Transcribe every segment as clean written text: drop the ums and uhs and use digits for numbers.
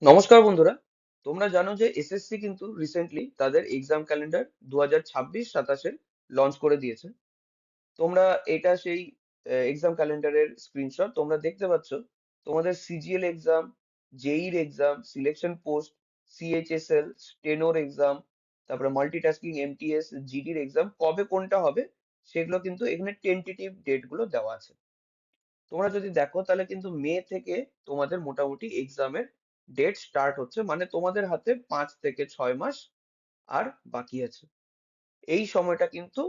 নমস্কার বন্ধুরা, তোমরা জানো যে এসএসসি কিন্তু রিসেন্টলি তাদের এক্সাম ক্যালেন্ডার 2026-27 লঞ্চ করে দিয়েছে। তোমরা এটা সেই এক্সাম ক্যালেন্ডারের স্ক্রিনশট তোমরা দেখতে পাচ্ছ। তোমাদের সিজিএল এক্সাম, জেইর এক্সাম, সিলেকশন পোস্ট, সিএইচএসএল, স্টেনোর এক্সাম, তারপরে মাল্টিটাস্কিং এমটিএস, জিডির এক্সাম কবে কোনটা হবে সেগুলো কিন্তু এখানে টেন্টেটিভ ডেট গুলো দেওয়া আছে। তোমরা যদি দেখো তাহলে কিন্তু মে থেকে তোমাদের মোটামুটি এক্সামের ডেট স্টার্ট হচ্ছে, মানে তোমাদের হাতে 5 থেকে 6 মাস আর বাকি আছে। এই সময়টা কিন্তু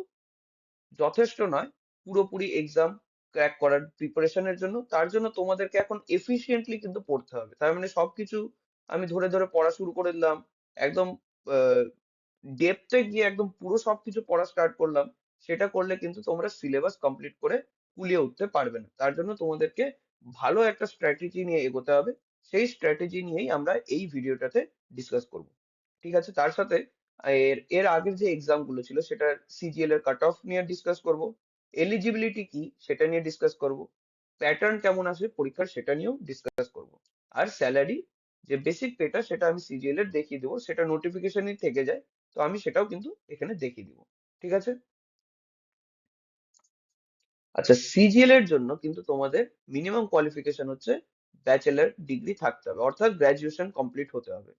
যথেষ্ট নয় পুরোপুরি এক্সাম ক্র্যাক করার প্রিপারেশনের জন্য। তার জন্য তোমাদেরকে এখন এফিশিয়েন্টলি কিন্তু পড়তে হবে। তার মানে সবকিছু আমি ধরে ধরে পড়া শুরু করে দিলাম, একদম ডেপথে গিয়ে একদম পুরো সবকিছু পড়া স্টার্ট করলাম, সেটা করলে কিন্তু তোমরা সিলেবাস কমপ্লিট করে কুলিয়ে উঠতে পারবে না। তার জন্য তোমাদেরকে ভালো একটা স্ট্র্যাটেজি নিয়ে এগোতে হবে। সেই স্ট্র্যাটেজি নিয়েই আমরা এই ভিডিওটাতে ডিসকাস করব। ঠিক আছে, তার সাথে এর এর আগের যে এক্সাম গুলো ছিল সেটার সিজিএল এর কাট অফ নিয়ে ডিসকাস করব, এলিজিবিলিটি কি সেটা নিয়ে ডিসকাস করব, প্যাটার্ন কেমন আসবে পরীক্ষার সেটা নিয়েও ডিসকাস করব। আর স্যালারি যে বেসিক পেটা সেটা আমি সিজিএল এর দেখিয়ে দেবো, সেটা নোটিফিকেশনই থেকে যায়, তো আমি সেটাও কিন্তু এখানে দেখিয়ে দিব। ঠিক আছে। আচ্ছা, সিজিএল এর জন্য কিন্তু তোমাদের মিনিমাম কোয়ালিফিকেশন হচ্ছে ব্যাচেলার ডিগ্রি থাকতে হবে, অর্থাৎ গ্রাজুয়েশন কমপ্লিট হতে হবে।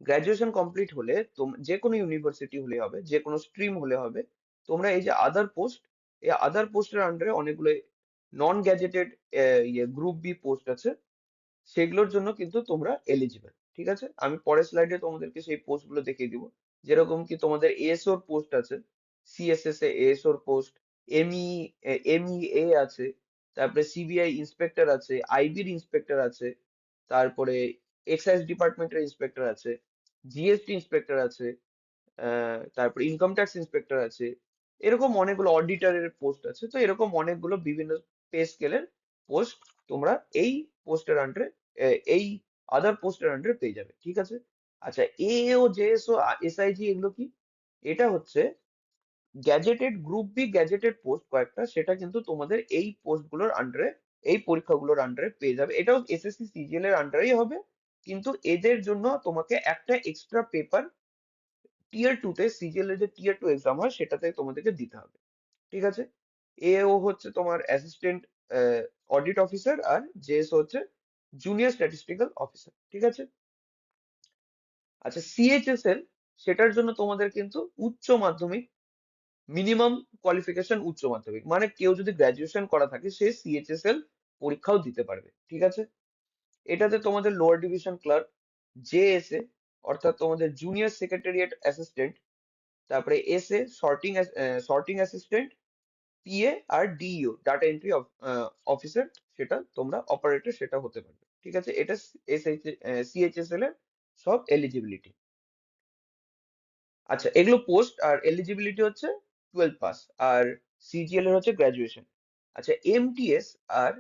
গ্রাজুয়েশন কমপ্লিট হলে যে কোনো ইউনিভার্সিটি হলে হবে, যে কোনো স্ট্রিম হলে হবে। তোমরা এই যে আদার পোস্ট, এই আদার পোস্টের আন্ডারে অনেকগুলো non gazetted group B post আছে, সেগুলোর জন্য কিন্তু তোমরা এলিজিবল। ঠিক আছে, আমি পরের স্লাইডে তোমাদেরকে সেই পোস্ট গুলো দেখিয়ে দিব। যেরকম কি তোমাদের এএসওর পোস্ট আছে, সিএসএস এ এএসওর পোস্ট, এমই এমইএ আছে, তারপরে সিবিআই ইন্সপেক্টর আছে, আইবির ইন্সপেক্টর আছে, তারপরে এক্সাইজ ডিপার্টমেন্টের ইন্সপেক্টর আছে, জিএসটি ইন্সপেক্টর আছে, তারপরে ইনকাম ট্যাক্স ইন্সপেক্টর আছে। এরকম অনেকগুলো অডিটরের পোস্ট আছে। তো এরকম অনেকগুলো বিভিন্ন পে স্কেলের পোস্ট তোমরা এই পোস্টের আন্ডারে, এই আদার পোস্টের আন্ডারে পেয়ে যাবে। ঠিক আছে। আচ্ছা, এও জেএসও এসআইজি এগুলো কি? এটা হচ্ছে gazetted group B gazetted post কয়েকটা, সেটা কিন্তু তোমাদের এই পোস্ট গুলোর আন্ডারে, এই পরীক্ষাগুলোর আন্ডারে পেয়ে যাবে। এটাও এসএসসি সিজিএল এর আন্ডারেই হবে, কিন্তু এদের জন্য তোমাকে একটা এক্সট্রা পেপার টিয়ার 2 তে, সিজিএল এর যে টিয়ার 2 এক্সাম হয় সেটাতে তোমাদেরকে দিতে হবে। ঠিক আছে। এও হচ্ছে তোমার অ্যাসিস্ট্যান্ট অডিট অফিসার, আর জেএস হচ্ছে জুনিয়র স্ট্যাটিস্টিক্যাল অফিসার। ঠিক আছে। আচ্ছা, সিএইচএসএল, সেটার জন্য তোমাদের কিন্তু উচ্চ মাধ্যমিক, মিনিমাম কোয়ালিফিকেশন উচ্চ মাধ্যমিক, মানে কেউ যদি গ্রাজুয়েশন করা থাকে সে সিএইচএসএল পরীক্ষাও দিতে পারবে। ঠিক আছে। এটাতে তোমাদের লোয়ার ডিভিশন ক্লার্ক, জেএসএ অর্থাৎ তোমাদের জুনিয়র সেক্রেটারিয়েট অ্যাসিস্ট্যান্ট, তারপরে SA sorting sorting assistant, PA আর ডিইও ডাটা এন্ট্রি অফিসার, সেটা তোমরা অপারেটর সেটা হতে পারবে। ঠিক আছে, এটা সিএইচএসএল এর সব এলিজিবিলিটি। আচ্ছা, এগুলো পোস্ট, আর এলিজিবিলিটি হচ্ছে 12 পাস, আর সিজিএল এর হচ্ছে গ্রাজুয়েশন। আচ্ছা, এমটিএস আর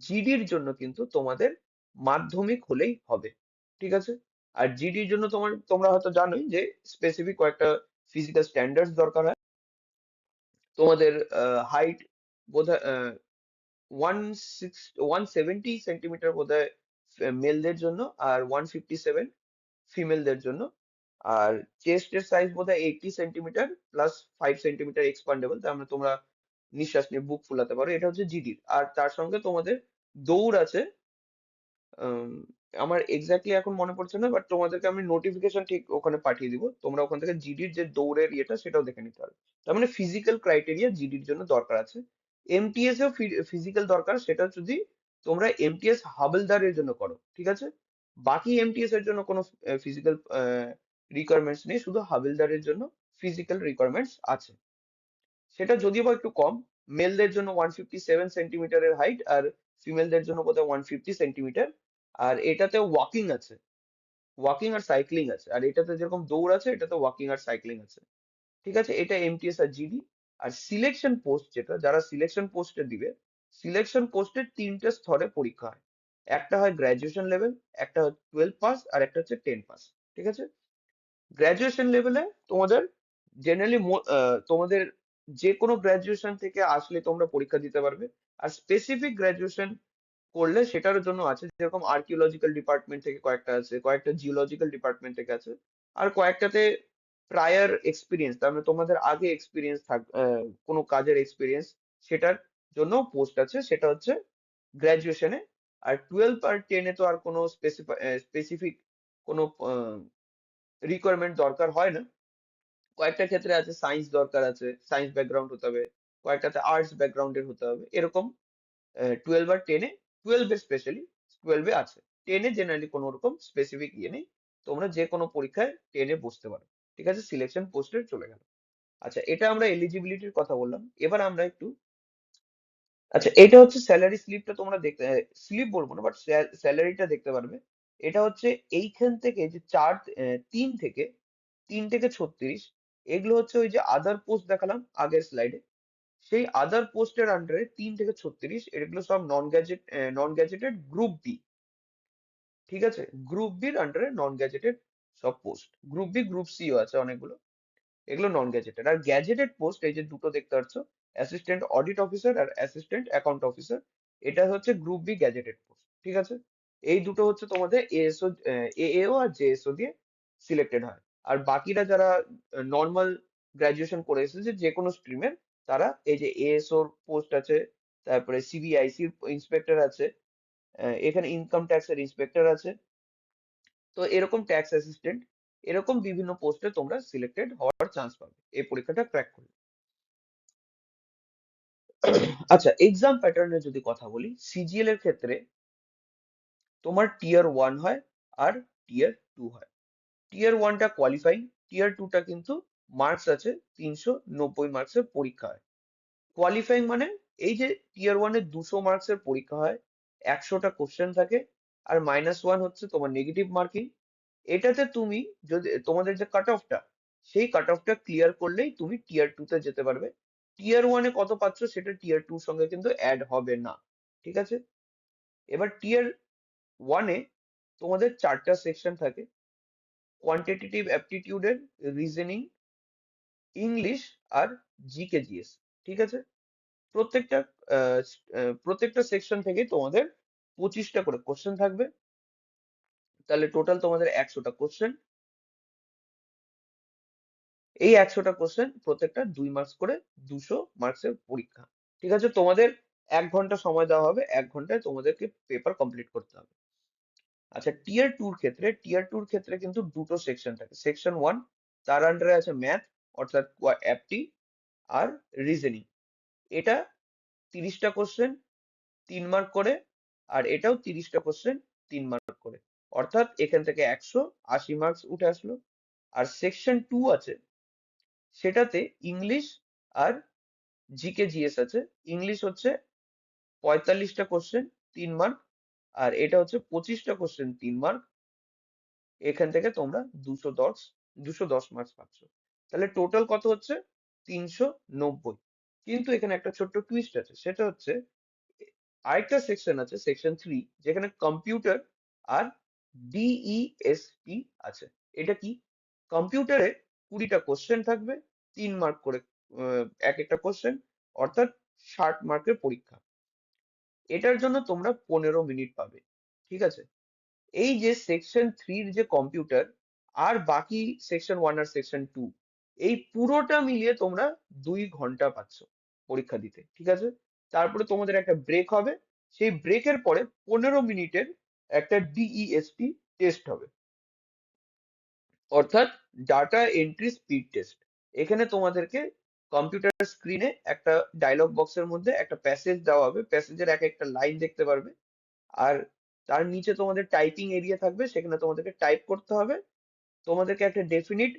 জিডির জন্য কিন্তু তোমাদের মাধ্যমিক হলেই হবে। ঠিক আছে। আর জিডির জন্য তোমরা হয়তো জানোই যে স্পেসিফিক কয়েকটা ফিজিক্যাল স্ট্যান্ডার্ডস দরকার হয়। তোমাদের হাইট বোধহয় 170 সেন্টিমিটার বোধহয় মেলদের জন্য, আর 157 ফিমেলদের জন্য। আর চেস্টের সাইজ বোধহয় 80 সেন্টিমিটার প্লাস 5 সেন্টিমিটার এক্সপান্ডেবল, তার মানে তোমরা নিঃশ্বাস নিয়ে বুক ফুলাতে পারো। এটা হচ্ছে জিডির। আর তার সঙ্গে তোমাদের দৌড় আছে। আম, আমার এক্স্যাক্টলি এখন মনে পড়ছে না, বাট তোমাদেরকে আমি নোটিফিকেশন ঠিক ওখানে পাঠিয়ে দিব, তোমরা ওখান থেকে জিডির যে দৌড়ের ইয়েটা সেটাও দেখে নিতে পারবে। তার মানে ফিজিক্যাল ক্রাইটেরিয়া জিডির জন্য দরকার আছে। এমটিএস এও ফিজিক্যাল দরকার, সেটা যদি তোমরা এমটিএস হাবিলদারের জন্য করো। ঠিক আছে। বাকি এমটিএস এর জন্য কোনো ফিজিক্যাল রিকোয়ারমেন্টস নেই, শুধু হাবিলদারের জন্য ফিজিক্যাল রিকোয়ারমেন্টস আছে। সেটা যদিও বা একটু কম, মেলদের জন্য 157 সেন্টিমিটারের হাইট, আর ফিমেলদের জন্য বোধহয় 150 সেন্টিমিটার। আর এটাতে ওয়াকিং আছে, ওয়াকিং আর সাইক্লিং আছে। আর এটাতে যেরকম দৌড় আছে এটাতে ওয়াকিং আর সাইক্লিং আছে। ঠিক আছে, এটা এমটিএস আর জিডি। আর সিলেকশন পোস্ট, যেটা যারা সিলেকশন পোস্টে দিবে, সিলেকশন পোস্টের 3টে স্তরে পরীক্ষা হয়। একটা হয় গ্রাজুয়েশন লেভেল, একটা হয় 12 পাস, আর একটা হচ্ছে 10 পাস। ঠিক আছে। গ্রাজুয়েশন লেভেলে তোমাদের জেনারেলি তোমাদের যে কোনো গ্রাজুয়েশন থেকে আসলে তোমরা পরীক্ষা দিতে পারবে। আর স্পেসিফিক গ্রাজুয়েশন করলে সেটার জন্য আছে, যেরকম আর্কিওলজিক্যাল ডিপার্টমেন্ট থেকে কয়েকটা আছে, কয়েকটা জিওলজিক্যাল ডিপার্টমেন্ট থেকে আছে, আর কয়েকটাতে প্রায়র এক্সপিরিয়েন্স, তার মানে তোমাদের আগে এক্সপিরিয়েন্স কোনো কাজের এক্সপিরিয়েন্স, সেটার জন্য পোস্ট আছে, সেটা হচ্ছে গ্রাজুয়েশনে। আর 12 আর 10 তো আর কোনো স্পেসিফিক কোনো রিকোয়ারমেন্ট দরকার হয় না। কয়েকটা ক্ষেত্রে আছে সায়েন্স দরকার আছে, সায়েন্স ব্যাকগ্রাউন্ড হতে হবে, কয়েকটাতে আর্টস ব্যাকগ্রাউন্ডের হতে হবে, এরকম 12 আর 10-এ, 12-এ স্পেশালি, 12-এ আছে। 10-এ জেনারেলি কোনো রকম স্পেসিফিক ইয়ে নেই, তোমরা যে কোনো পরীক্ষায় 10-এ বসতে পারো। ঠিক আছে, সিলেকশন পোস্টে চলে গেল। আচ্ছা, এটা আমরা এলিজিবিলিটির কথা বললাম। এবার আমরা একটু, আচ্ছা এটা হচ্ছে স্যালারি স্লিপটা, তোমরা দেখতে, স্লিপ বলবো না বাট স্যালারিটা দেখতে পারবে। এটা হচ্ছে এইখান থেকে যে 3 থেকে 36, এগুলো হচ্ছে ওই যে আদার পোস্ট দেখালাম আগের স্লাইডে, সেই আদার পোস্টের আন্ডারে 3 থেকে 36, এগুলো সব নন গ্যাজেটেড গ্রুপ বি। ঠিক আছে, গ্রুপ বির আন্ডারে নন গ্যাজেটেড সব post, group B group C আছে অনেকগুলো, এগুলো নন গ্যাজেটেড। আর গ্যাজেটেড পোস্ট এই যে দুটো দেখতে পাচ্ছ, অ্যাসিস্ট্যান্ট অডিট অফিসার আর অ্যাসিস্ট্যান্ট অ্যাকাউন্ট অফিসার, এটা হচ্ছে গ্রুপ বি গ্যাজেটেড পোস্ট। ঠিক আছে, এই দুটো হচ্ছে তোমাদের এএসও, এএও আর জেএসও দিয়ে সিলেক্টেড হয়। আর বাকিরা যারা নর্মাল গ্রাজুয়েশন করে এসেছে যে কোনো স্ট্রিমের, তারা এই যে এএসওর পোস্ট আছে, তারপরে সিবিআইসির ইন্সপেক্টর আছে, এখানে ইনকাম ট্যাক্সের ইন্সপেক্টর আছে, তো এরকম ট্যাক্স অ্যাসিস্ট্যান্ট, এরকম বিভিন্ন পোস্টে তোমরা সিলেক্টেড হওয়ার চান্স পাবে এই পরীক্ষাটা ক্র্যাক করলে। আচ্ছা, এক্সাম প্যাটার্নের যদি কথা বলি, সিজিএল এর ক্ষেত্রে তোমার টিয়ার 1 হয় আর টিয়ার 2 হয়। টিয়ার 1টা কোয়ালিফাইং, টিয়ার 2টা কিন্তু মার্কস আছে, 390 মার্কসের পরীক্ষা হয়। কোয়ালিফাইং মানে এই যে টিয়ার 1-এ 200 মার্কসের পরীক্ষা হয়, 100টা কোশ্চেন থাকে, আর -1 হচ্ছে তোমার নেগেটিভ মার্কিং। এটাতে তুমি যদি তোমাদের যে কাট অফটা, সেই কাট অফটা ক্লিয়ার করলেই তুমি টিয়ার 2-তে যেতে পারবে। টিয়ার 1-এ কত পাচ্ছ সেটা টিয়ার 2-র সঙ্গে কিন্তু অ্যাড হবে না। ঠিক আছে, এবার টিয়ার 1-এ তোমাদের 4টা সেকশন থাকে, কোয়ান্টিটেটিভ অ্যাপটিটিউডের, রিজনিং, ইংলিশ আর জিকে জিএস। ঠিক আছে, প্রত্যেকটা প্রত্যেকটা সেকশন থেকে তোমাদের 25টা করে কোশ্চেন থাকবে, তাহলে টোটাল তোমাদের 100টা কোশ্চেন। এই 100টা কোশ্চেন প্রত্যেকটা 2 মার্কস করে, 200 মার্কসের পরীক্ষা। ঠিক আছে, তোমাদের 1 ঘন্টা সময় দেওয়া হবে, 1 ঘন্টায় তোমাদেরকে পেপার কমপ্লিট করতে হবে। আচ্ছা, টিয়ার 2-র ক্ষেত্রে কিন্তু দুটো সেকশন থাকে। সেকশন 1, তার আন্ডারে আছে ম্যাথ, অর্থাৎ অ্যাপটি আর রিজনিং। এটা 30টা কোশ্চেন, 3 মার্ক করে, আর এটাও 30টা কোশ্চেন, 3 মার্ক করে, অর্থাৎ এখান থেকে 180 মার্কস উঠে আসলো। আর সেকশন 2 আছে, সেটাতে ইংলিশ আর জিকে জিএস আছে। ইংলিশ হচ্ছে 45টা কোশ্চেন, 3 মার্ক, আর এটা হচ্ছে 25টা কোশ্চেন, 3 মার্ক। এখান থেকে তোমরা 210 মার্কস পাচ্ছ, তাহলে টোটাল কত হচ্ছে? 390। কিন্তু এখানে একটা ছোট্ট টুইস্ট আছে, সেটা হচ্ছে আরেকটা সেকশন আছে, সেকশন 3, যেখানে কম্পিউটার আর ডিইএসপি আছে। এটা কি? কম্পিউটারে 20টা কোশ্চেন থাকবে, 3 মার্ক করে এক একটা কোশ্চেন, অর্থাৎ 60 মার্কের পরীক্ষা। এটার জন্য তোমরা 15 মিনিট পাবে। ঠিক আছে, এই যে সেকশন 3-র যে কম্পিউটার, আর বাকি সেকশন 1 আর সেকশন 2, এই পুরোটা মিলিয়ে তোমরা 2 ঘন্টা পাচ্ছ পরীক্ষা দিতে। ঠিক আছে, তারপরে তোমাদের একটা ব্রেক হবে, সেই ব্রেকের পরে 15 মিনিটের একটা ডিইএসপি টেস্ট হবে, অর্থাৎ ডাটা এন্ট্রি স্পিড টেস্ট। এখানে তোমাদেরকে কম্পিউটার স্ক্রিনে একটা ডায়লগ বক্সের মধ্যে একটা প্যাসেজ দেওয়া হবে, প্যাসেজের এক একটা লাইন দেখতে পারবে, আর তার নিচে তোমাদের টাইপিং এরিয়া থাকবে, সেখানে তোমাদেরকে টাইপ করতে হবে। তোমাদেরকে একটা ডেফিনিট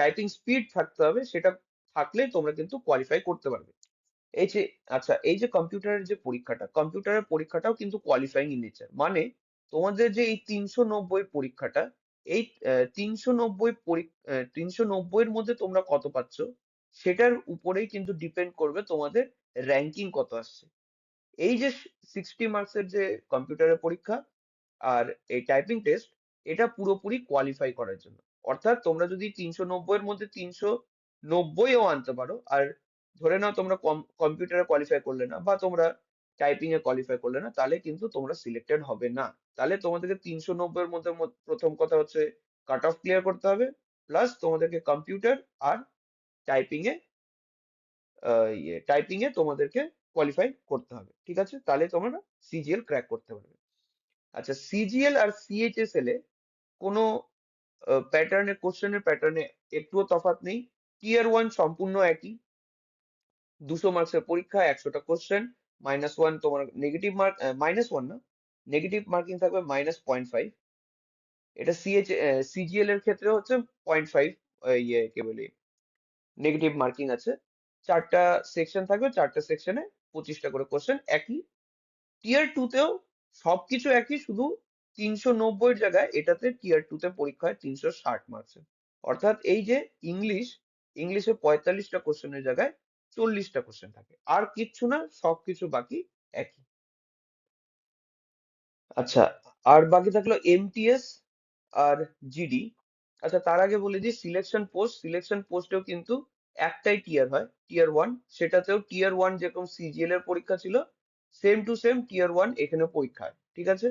টাইপিং স্পিড থাকতে হবে, সেটা থাকলে তোমরা কিন্তু কোয়ালিফাই করতে পারবে। এই যে, আচ্ছা, এই যে কম্পিউটারের যে পরীক্ষাটা, কম্পিউটারের পরীক্ষাটাও কিন্তু কোয়ালিফাইং ইন নেচার। মানে তোমাদের যে এই 390 পরীক্ষাটা, এই 390-এর মধ্যে তোমরা কত পাচ্ছ, সেটার উপরেই কিন্তু ডিপেন্ড করবে তোমাদের র্যাঙ্কিং কত আসছে। এই যে 60 মার্কসের যে কম্পিউটারের পরীক্ষা আর এই টাইপিং টেস্ট, এটা পুরোপুরি কোয়ালিফাই করার জন্য। অর্থাৎ তোমরা যদি 390-এর মধ্যে 390ও আনতে পারো, আর ধরে নাও তোমরা কম্পিউটারে কোয়ালিফাই করলে না, বা তোমরা টাইপিং এ কোয়ালিফাই করলে না, তাহলে কিন্তু তোমরা সিলেক্টেড হবে না। তাহলে তোমাদেরকে 390 এর মধ্যে প্রথম কথা হচ্ছে কাট অফ ক্লিয়ার করতে হবে, প্লাস তোমাদেরকে কম্পিউটার আর টাইপিং এ টাইপিং এ তোমাদেরকে কোয়ালিফাই করতে হবে, ঠিক আছে? তাহলে তোমরা সিজিএল ক্র্যাক করতে পারবে। আচ্ছা, সিজিএল আর সিএইচএসএল এ কোনো প্যাটার্নে, কোশ্চেনের প্যাটার্নে একটুও তফাৎ নেই। টিয়ার 1 সম্পূর্ণ একই, 200 মার্কসের পরীক্ষা, 100টা কোশ্চেন, -1 তোমার নেগেটিভ মার্ক, -1 না, নেগেটিভ মার্কিং থাকবে -0.5। এটা সিজিএল এর ক্ষেত্রে হচ্ছে 0.5, কি বলি, নেগেটিভ মার্কিং আছে। 4টা সেকশন থাকবে, 4টা সেকশনে 25টা করে কোশ্চেন, একই। টিয়ার 2 তেও সবকিছু একই, শুধু 390 এর জায়গায় এটাতে টিয়ার 2 তে পরীক্ষা হয় 360 মার্কসের। অর্থাৎ এই যে ইংলিশে 45টা কোশ্চেনের জায়গায় 40টা কোশ্চেন থাকে, আর কিচ্ছু না, সবকিছু বাকি একই। আচ্ছা, আর বাকি থাকলো এমটিএস আর জিডি। আচ্ছা, তার আগে বলে দিই, সিলেকশন পোস্টেও কিন্তু একটাই টিয়ার হয়, টিয়ার 1। সেটাতেও টিয়ার 1 যেরকম সিজিএল এর পরীক্ষা ছিল, সেম টু সেম টিয়ার 1 এখানে পরীক্ষা হয়, ঠিক আছে?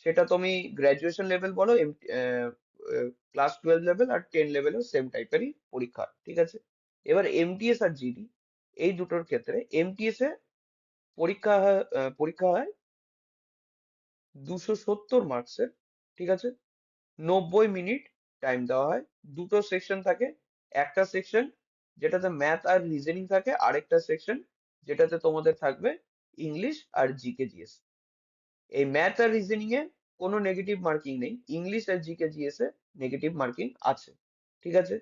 সেটা তুমি গ্রাজুয়েশন লেভেল বলো, ক্লাস 12 লেভেল আর 10 লেভেলেও সেম টাইপেরই পরীক্ষা হয়, ঠিক আছে? এবার এমটিএস আর জিডি, এই দুটোর ক্ষেত্রে এমটিএস এ পরীক্ষা হয় 270 মার্কসের, ঠিক আছে? 90 মিনিট টাইম দেওয়া হয়, দুটো সেকশন থাকে। একটা সেকশন যেটাতে ম্যাথ আর রিজনিং থাকে, আরেকটা সেকশন যেটাতে তোমাদের থাকবে ইংলিশ আর জিকে জিএস। এই ম্যাথ আর রিজনিং এ কোনো নেগেটিভ মার্কিং নেই, ইংলিশ আর জিকে জিএস এ নেগেটিভ মার্কিং আছে, ঠিক আছে?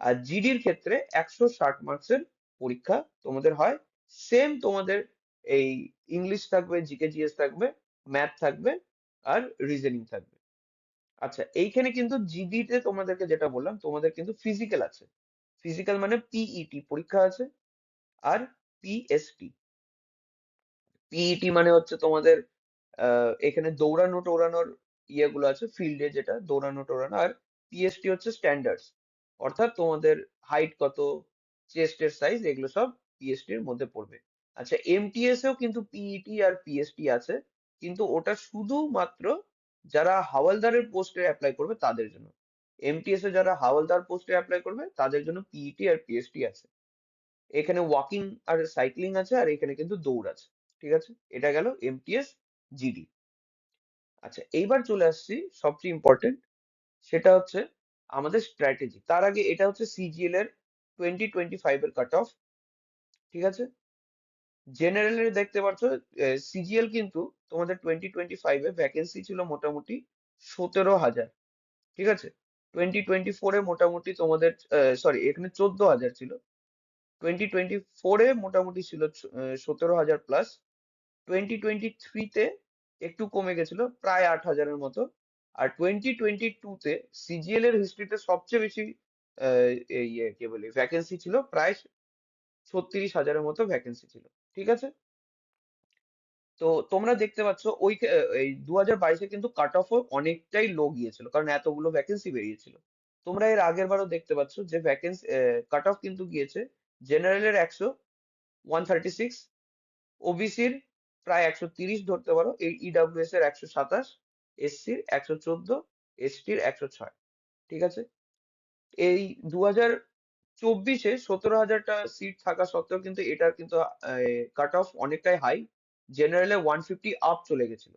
আর জিডির ক্ষেত্রে 160 মার্কসের পরীক্ষা তোমাদের হয়, সেম তোমাদের এই ইংলিশ থাকবে, জিকে জিএস থাকবে, ম্যাথ থাকবে, আর রিজনিং থাকবে। আচ্ছা, এইখানে কিন্তু জিডি তে তোমাদেরকে যেটা বললাম, তোমাদের কিন্তু ফিজিক্যাল আছে। ফিজিক্যাল মানে পিইটি পরীক্ষা আছে, আর পিএসটি। পিইটি মানে হচ্ছে তোমাদের এখানে দৌড়ানো টোড়ানোর ইয়েগুলো আছে, ফিল্ডে যেটা দৌড়ানো টোড়ানো। আর পিএসটি হচ্ছে স্ট্যান্ডার্ডস, অর্থাৎ তোমাদের হাইট কত, চেস্টের সাইজ, এগুলো সব পিএসটি এর মধ্যে পড়বে। আচ্ছা, এমটিএস এও কিন্তু পিইটি আর পিএসটি আছে, কিন্তু ওটা শুধুমাত্র যারা হাওলদারের পোস্টে অ্যাপ্লাই করবে তাদের জন্য। এমটিএস এ যারা হাওলদার পোস্টে অ্যাপ্লাই করবে তাদের জন্য পিইটি আর পিএসটি আছে। এখানে ওয়াকিং আর সাইক্লিং আছে, আর এখানে কিন্তু দৌড় আছে, ঠিক আছে? এটা গেল এমটিএস, জিডি। আচ্ছা, এইবার চলে আসছি সবচেয়ে ইম্পর্টেন্ট, সেটা হচ্ছে আমাদের স্ট্র্যাটেজি। তার আগে এটা হচ্ছে সিজিএল এর 2025 এর কাট অফ, ঠিক আছে? জেনারেল এর দেখতে পাচ্ছ, সিজিএল কিন্তু তোমাদের 2025 এ ভ্যাকেন্সি ছিল মোটামুটি 17,000, ঠিক আছে? 2024 এ মোটামুটি তোমাদের, সরি, এখানে 14,000 ছিল। 2024 এ মোটামুটি ছিল 17,000 প্লাস। 2023 তে একটু কমে গেছিল, প্রায় 8,000-এর মতো। আর 2022 তে সিজিএল এর হিস্ট্রিতে সবচেয়ে বেশি কি বলি, ভ্যাকেন্সি ছিল, প্রায় 36,000-এর মতো ভ্যাকেন্সি ছিল, ঠিক আছে? তো তোমরা দেখতে পাচ্ছ এই 2022-এ কিন্তু কাট অফ অনেকটাই লো গিয়েছিল, কারণ এতগুলো ভ্যাকেন্সি বেরিয়েছিল। তোমরা এর আগের বারও দেখতে পাচ্ছ যে ভ্যাকেন্সি কাট অফ কিন্তু গিয়েছে জেনারেলের 136, ওবিসির প্রায় 130 ধরতে পারো, এই ইডব্লিউএস এর 127, এসসির 114, এসটির 106, ঠিক আছে? এই 2024-এ 17,000টা সিট থাকা সত্ত্বেও কিন্তু এটার কিন্তু কাট অফ অনেকটাই হাই, জেনারেলে 150 আপ চলে গেছিল।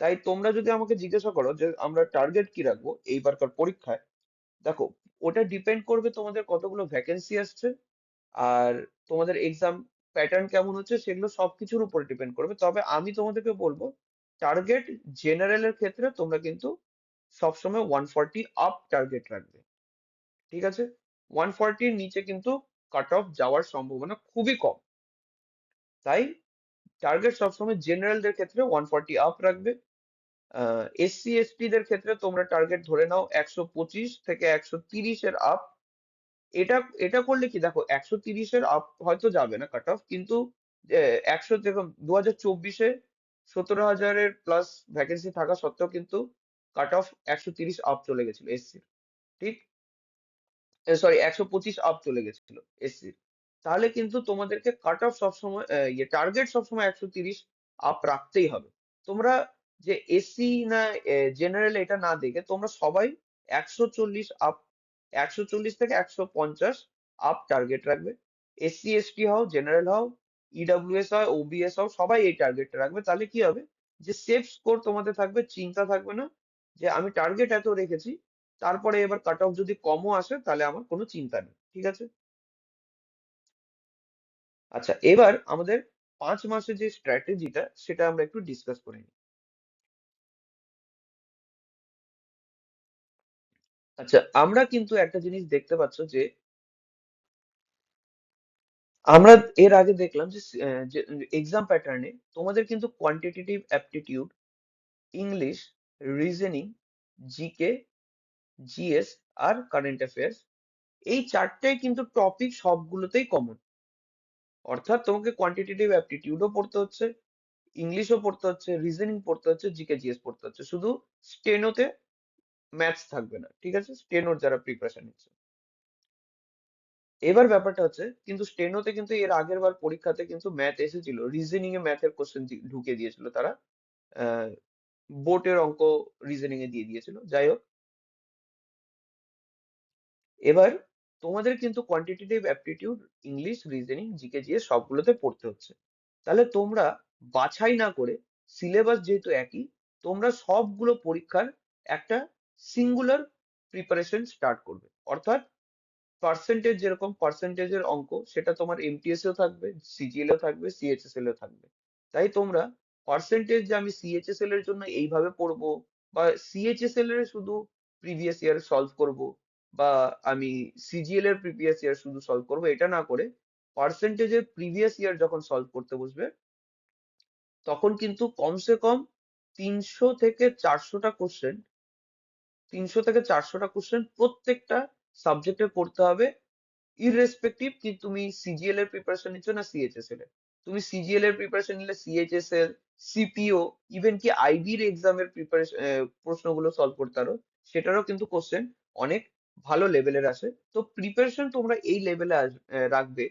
তাই তোমরা যদি আমাকে জিজ্ঞাসা করো যে আমরা টার্গেট কি রাখবো এইবারকার পরীক্ষায়, দেখো, ওটা ডিপেন্ড করবে তোমাদের কতগুলো ভ্যাকেন্সি আসছে, আর তোমাদের এক্সাম প্যাটার্ন কেমন হচ্ছে, সেগুলো সবকিছুর উপরে ডিপেন্ড করবে। তবে আমি তোমাদেরকে বলবো, টার্গেট জেনারেলের ক্ষেত্রে তোমরা কিন্তু সবসময় 140 আপ টার্গেট রাখবে, ঠিক আছে? 140-র নিচে কিন্তু কাট অফ যাওয়ার সম্ভাবনা খুবই কম। তাই টার্গেট সবসময় জেনারেলদের ক্ষেত্রে 140 আপ রাখবে। এসসি এসটি দের ক্ষেত্রে তোমরা টার্গেট ধরে নাও 125 থেকে 130 এর আপ। এটা এটা করলে কি, দেখো, 130-এর আপ হয়তো যাবে না কাট অফ, কিন্তু 100, দেখো, 2024-এ 17,000-এর প্লাস ভ্যাকেন্সি থাকা সত্ত্বেও কিন্তু কাট অফ 130 আপ চলে গেছিল এসসি, ঠিক? সরি, 125 আপ চলে গেছিল এসসি। তাহলে কিন্তু তোমাদেরকে কাট অফ সবসময়, টার্গেট সবসময় 130 আপ রাখতেই হবে। তোমরা যে এসসি না জেনারেল এটা না দেখে তোমরা সবাই 140 আপ, 140 থেকে 150 আপ টার্গেট রাখবে। এসসি এসটি হও, জেনারেল হও, ইডব্লিউএস হয়, ওবিএস হও, সবাই এই টার্গেটটা রাখবে। তাহলে কি হবে, যে সেফ স্কোর তোমাদের থাকবে, চিন্তা থাকবে না যে আমি টার্গেট এত রেখেছি, তারপরে এবার কাট অফ যদি কমও আসে তাহলে আমার কোনো চিন্তা নেই। ঠিক আছে? আচ্ছা, এবার আমাদের 5 মাসের যে স্ট্র্যাটেজিটা সেটা আমরা একটু ডিসকাস করে নিই। আচ্ছা, আমরা কিন্তু একটা জিনিস দেখতে পাচ্ছ যে আমরা এর আগে দেখলাম যে এক্সাম প্যাটার্নে তোমাদের কিন্তু quantitative aptitude, English, reasoning, GK, GS আর কারেন্ট অ্যাফেয়ার্স, এই চারটেই কিন্তু টপিক সবগুলোতেই কমন। অর্থাৎ তোমাকে কোয়ান্টিটেটিভ অ্যাপটিটিউডও পড়তে হচ্ছে, ইংলিশও পড়তে হচ্ছে, রিজনিং পড়তে হচ্ছে, জিকে জিএস পড়তে হচ্ছে। শুধু স্টেনোতে ম্যাথস থাকবে না। ঠিক আছে? স্টেনোর যারা প্রিপারেশন নিচ্ছে। এবার ব্যাপারটা হচ্ছে কিন্তু স্টেনোতে কিন্তু এর আগের বার পরীক্ষাতে কিন্তু ম্যাথ এসেছিল, রিজনিং এ ম্যাথের কোশ্চেন ঢুকিয়ে দিয়েছিল তারা। আহ বোর্ডের অঙ্ক রিজনিং এ দিয়ে দিয়েছিল। যাই হোক, এবার তোমাদের কিন্তু quantitative aptitude, English, reasoning, GK GS সবগুলোতে পড়তে হচ্ছে। তাহলে তোমরা বাছাই না করে, সিলেবাস যেহেতু একই, তোমরা সবগুলো পরীক্ষার একটা সিঙ্গুলার প্রিপারেশন স্টার্ট করবে। অর্থাৎ পার্সেন্টেজ, যেরকম পার্সেন্টেজের অঙ্ক সেটা তোমার এমটিএস এও থাকবে, সিজিএল এও থাকবে, সিএইচএসএল এও থাকবে। তাই তোমরা পার্সেন্টেজ যে আমি সিএইচএসএল এর জন্য এইভাবে পড়বো, বা সিএইচএসএল এর শুধু প্রিভিয়াস ইয়ার সলভ করব, বা আমি সিজিএল এর প্রিভিয়াস ইয়ার শুধু সলভ করব, এটা না করে পার্সেন্টেজের প্রিভিয়াস ইয়ার যখন সলভ করতে বসবে, তখন কিন্তু কমসে কম 300 থেকে 400টা কোশ্চেন, 300 থেকে 400টা কোশ্চেন প্রত্যেকটা সাবজেক্টে করতে হবে। ইররেসপেক্টিভ কি তুমি সিজিএল এর প্রিপারেশন নিচ্ছ না সিএইচএসএল এর। তুমি সিজিএল এর প্রিপারেশন নিলে সিএইচএসএল, সিপিও, ইভেন কি আইবির এক্সামের প্রিপারেশন প্রশ্নগুলো সলভ করতে পারো, সেটারও কিন্তু কোশ্চেন অনেক ভালো লেভেলের আসে। তো প্রিপারেশন তোমরা এই লেভেলে রাখবে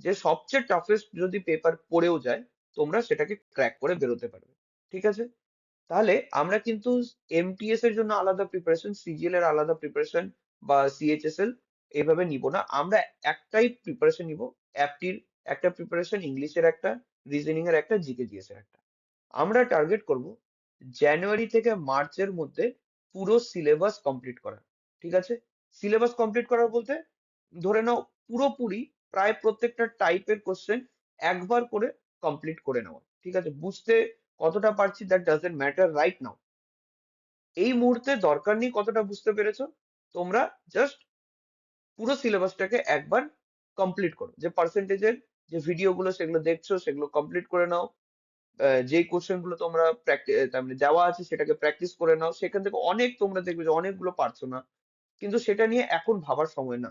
যে সবচেয়ে টাফেস্ট যদি পেপার পড়েও যায়, তোমরা সেটাকে ক্র্যাক করে বেরোতে পারবে। ঠিক আছে? তাহলে আমরা কিন্তু এমটিএস এর জন্য আলাদা প্রিপারেশন, সিজিএল এর আলাদা প্রিপারেশন, বা সিএইচএসএল এভাবে নিব না। আমরা একটাই প্রিপারেশন নিব, অ্যাপটির একটা প্রিপারেশন, ইংলিশের একটা, রিজনিং এর একটা, জিকে জিএস এর একটা। আমরা টার্গেট করব জানুয়ারি থেকে মার্চের মধ্যে পুরো সিলেবাস কমপ্লিট করা। ঠিক আছে? সিলেবাস কমপ্লিট করা বলতে ধরে নাও পুরোপুরি প্রায় প্রত্যেকটা টাইপের কোশ্চেন একবার করে কমপ্লিট করে নেওয়া। ঠিক আছে? বুঝতে কতটা পারছি that doesn't matter right now. এই মুহূর্তে দরকার নেই কতটা বুঝতে পেরেছো। তোমরা জাস্ট পুরো সিলেবাসটাকে একবার কমপ্লিট করো। যে পার্সেন্টেজের যে ভিডিও গুলো সেগুলো দেখছো সেগুলো কমপ্লিট করে নাও। যে কোশ্চেন গুলো তোমরা তার মানে দেওয়া আছে সেটাকে প্র্যাকটিস করে নাও। সেখান থেকে অনেক তোমরা দেখবে যে অনেকগুলো পারছো না, কিন্তু সেটা নিয়ে এখন ভাবার সময় না।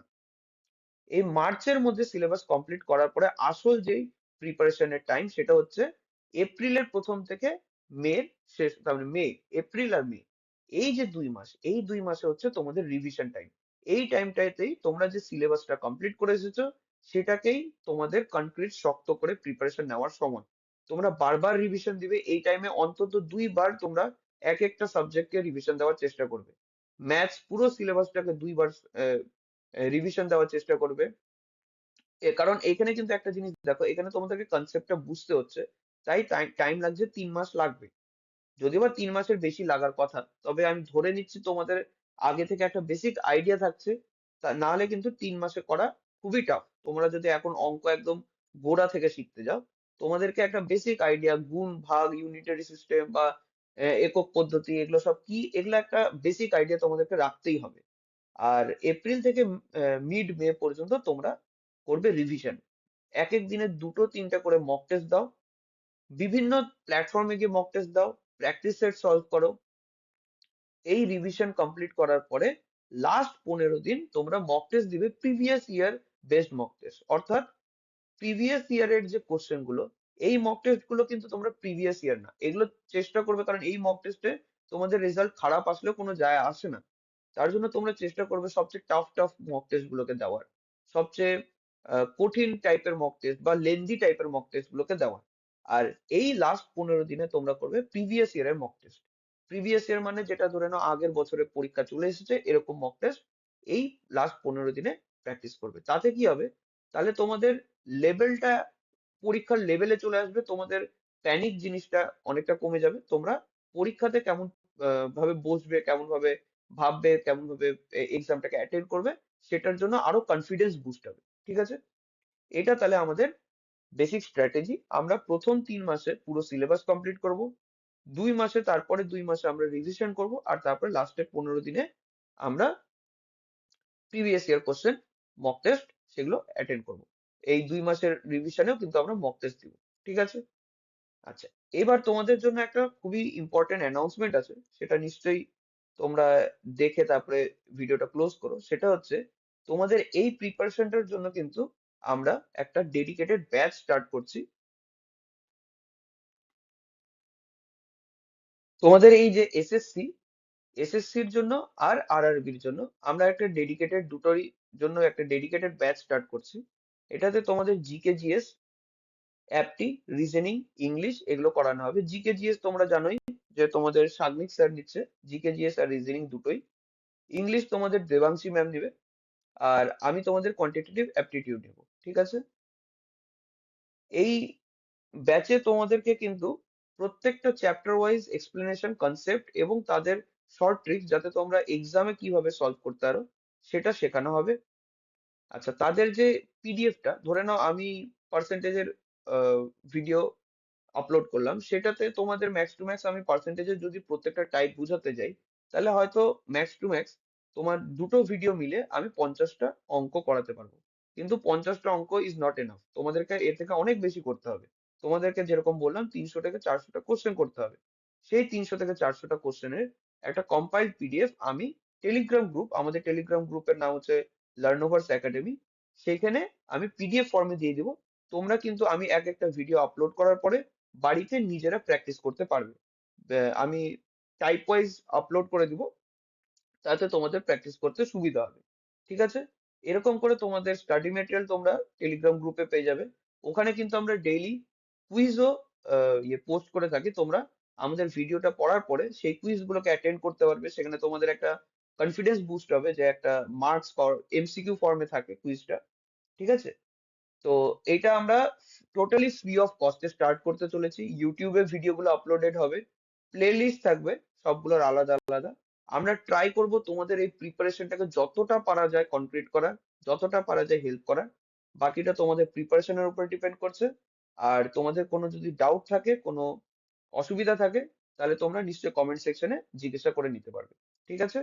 এই মার্চের মধ্যে সিলেবাস কমপ্লিট করার পরে আসল যেই প্রিপারেশনের টাইম সেটা হচ্ছে এপ্রিলের প্রথম থেকে মের শেষ, তার মানে মে, এপ্রিল আর মে, এই যে 2 মাস, এই 2 মাসে হচ্ছে তোমাদের রিভিশন টাইম। এই টাইমটাতেই তোমরা যে সিলেবাসটা কমপ্লিট করে এসেছো সেটাকেই তোমাদের কনক্রিট শক্ত করে প্রিপারেশন নেওয়ার সময়। তোমরা বারবার রিভিশন দিবে এই টাইমে, অন্তত 2বার তোমরা এক একটা সাবজেক্টকে রিভিশন দেওয়ার চেষ্টা করবে। ম্যাথস পুরো সিলেবাসটাকে 2বার রিভিশন দেওয়ার চেষ্টা করবে। কারণ এখানে কিন্তু একটা জিনিস দেখো, এখানে তোমাদেরকে কনসেপ্টটা বুঝতে হচ্ছে, তাই টাইম লাগছে, 3 মাস লাগবে। যদিও বা 3 মাসের বেশি লাগার কথা, তবে আমি ধরে নিচ্ছি তোমাদের আগে থেকে একটা বেসিক আইডিয়া থাকছে। তা না হলে কিন্তু 3 মাসে করা খুবই টাফ। তোমরা যদি এখন অঙ্ক একদম গোড়া থেকে শিখতে যাও, তোমাদেরকে একটা বেসিক আইডিয়া, গুণ ভাগ, ইউনিটারি সিস্টেম বা একক পদ্ধতি, এগুলো সব কি, এগুলো একটা বেসিক আইডিয়া তোমাদেরকে রাখতেই হবে। আর এপ্রিল থেকে মিড মে পর্যন্ত তোমরা করবে রিভিশন। এক এক দিনে 2-3টা করে মক টেস্ট দাও, বিভিন্ন প্ল্যাটফর্মে গিয়ে মক টেস্ট দাও, প্র্যাকটিস সেট সলভ করো। এই রিভিশন কমপ্লিট করার পরে লাস্ট 15 দিন তোমরা মক টেস্ট দিবে, previous year based mock test. অর্থাৎ প্রিভিয়াস ইয়ারের যে কোশ্চেন গুলো, এই মক টেস্ট গুলো কিন্তু তোমরা প্রিভিয়াস ইয়ার না, এগুলো চেষ্টা করবে, কারণ এই মক টেস্টে তোমাদের রেজাল্ট খারাপ আসলেও কোনো যায় আসে না। তার জন্য তোমরা চেষ্টা করবে সবচেয়ে টাফ টাফ মক টেস্ট গুলোকে দেওয়ার, সবচেয়ে কঠিন টাইপের মক টেস্ট বা লেন্দি টাইপের মক টেস্ট গুলোকে দেওয়ার। আর এই লাস্ট 15 দিনে তোমরা করবে প্রিভিয়াস ইয়ারের মক টেস্ট। প্রিভিয়াস ইয়ার মানে যেটা ধরে নাও আগের বছরের পরীক্ষা চলে এসেছে এরকম মক টেস্ট এই লাস্ট 15 দিনে প্র্যাকটিস করবে। তাতে কি হবে, তাহলে তোমাদের লেভেলটা, পরীক্ষার লেভেলে চলে আসবে, তোমাদের প্যানিক জিনিসটা অনেকটা কমে যাবে। তোমরা পরীক্ষাতে কেমন ভাবে বসবে, কেমন ভাবে ভাববে, কেমন ভাবে এক্সামটাকে অ্যাটেন্ড করবে, সেটার জন্য আরো কনফিডেন্স বুস্ট হবে। ঠিক আছে, এটা তাহলে আমাদের বেসিক স্ট্র্যাটেজি। আমরা প্রথম 3 মাসে পুরো সিলেবাস কমপ্লিট করব, 2 মাসে, তারপরে 2 মাসে আমরা রিভিশন করব, আর তারপরে লাস্টের 15 দিনে আমরা previous year question mock test সেগুলো অ্যাটেন্ড করব। এই 2 মাসের রিভিশনেও কিন্তু আমরা মক টেস্ট দিব। ঠিক আছে, আচ্ছা, এবার তোমাদের জন্য একটা খুবই ইম্পর্টেন্ট অ্যানাউন্সমেন্ট আছে, সেটা নিশ্চয়ই তোমরা দেখে তারপরে ভিডিওটা ক্লোজ করো। সেটা হচ্ছে তোমাদের এই প্রিপারেশনটার জন্য কিন্তু আমরা একটা ডেডিকেটেড ব্যাচ স্টার্ট করছি। তোমাদের এই যে এসএসসির জন্য আর আরআরবির জন্য আমরা একটা ডেডিকেটেড, দুটোরই জন্য একটা ডেডিকেটেড ব্যাচ স্টার্ট করছি। এটাতে তোমাদের জিকে জিএস, অ্যাপটি, রিজনিং, ইংলিশ এগুলো করানো হবে। জিকে জিএস তোমরা জানোই যে তোমাদের সাগ্নিক স্যার নিচ্ছে, জিকে জিএস আর রিজনিং দুটোই। ইংলিশ তোমাদের দেবাংশী ম্যাম নেবে, আর আমি তোমাদের কোয়ান্টিটেটিভ অ্যাপটিটিউড নেবো। ঠিক আছে, এই ব্যাচে তোমাদেরকে কিন্তু প্রত্যেকটা চ্যাপ্টার ওয়াইজ এক্সপ্লেনেশন, কনসেপ্ট এবং তাদের শর্ট ট্রিক্স যাতে তোমরা এক্সামে কিভাবে সলভ করতে পারো সেটা শেখানো হবে। আচ্ছা, তাদের যে পিডিএফটা, ধরে নাও আমি পার্সেন্টেজের ভিডিও আপলোড করলাম, সেটাতে তোমাদের ম্যাক্স টু ম্যাক্স আমি পার্সেন্টেজের যদি প্রত্যেকটা টাইপ বুঝাতে যাই, তাহলে হয়তো ম্যাক্স টু ম্যাক্স তোমার দুটো ভিডিও মিলে আমি 50টা অঙ্ক করাতে পারবো। কিন্তু 50টা অঙ্ক ইজ নট এনাফ, তোমাদেরকে এর থেকে অনেক বেশি করতে হবে। তোমাদেরকে যেরকম বললাম 300 থেকে 400টা কোশ্চেন করতে হবে। সেই 300 থেকে 400টা কোশ্চেনের একটা কম্পাইলড পিডিএফ আমি টেলিগ্রাম গ্রুপ, আমাদের টেলিগ্রাম গ্রুপের নাম হচ্ছে লার্নোভার্স একাডেমি, সেইখানে আমি পিডিএফ ফর্মে দিয়ে দিব। তোমরা কিন্তু আমি এক একটা ভিডিও আপলোড করার পরে বাড়িতে নিজেরা প্র্যাকটিস করতে পারবে। আমি টাইপ ওয়াইজ আপলোড করে দিব, তাতে তোমাদের প্র্যাকটিস করতে সুবিধা হবে। ঠিক আছে, এরকম করে তোমাদের স্টাডি মেটেরিয়াল তোমরা টেলিগ্রাম গ্রুপে পেয়ে যাবে। ওখানে কিন্তু আমরা ডেইলি কুইজও পোস্ট করে থাকি। তোমরা আমাদের ভিডিওটা পড়ার পরে সেই কুইজ গুলোকে অ্যাটেন্ড করতে পারবে। সেখানে তোমাদের একটা কনফিডেন্স বুস্ট হবে, যে একটা মার্কস এমসিকিউ ফর্মে থাকে কুইজটা। ঠিক আছে, তো এটা আমরা টোটালি ফ্রি অফ কস্টে স্টার্ট করতে চলেছি। ইউটিউবে ভিডিওগুলো আপলোডেড হবে, প্লে লিস্ট থাকবে সবগুলোর আলাদা আলাদা। আমরা ট্রাই করব তোমাদের এই প্রিপারেশনটাকে যতটা পারা যায় কমপ্লিট করার, যতটা পারা যায় হেল্প করার। বাকিটা তোমাদের প্রিপারেশনের উপর ডিপেন্ড করছে। আর তোমাদের কোনো যদি ডাউট থাকে, কোনো অসুবিধা থাকে, তাহলে তোমরা নিশ্চয়ই কমেন্ট সেকশনে জিজ্ঞাসা করে নিতে পারবে। ঠিক আছে,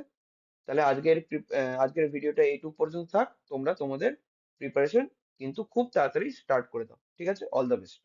তাহলে আজকের ভিডিওটা এইটুকু পর্যন্ত থাক। তোমরা তোমাদের প্রিপারেশন কিন্তু খুব তাড়াতাড়ি স্টার্ট করে দাও। ঠিক আছে, অল দ্য বেস্ট।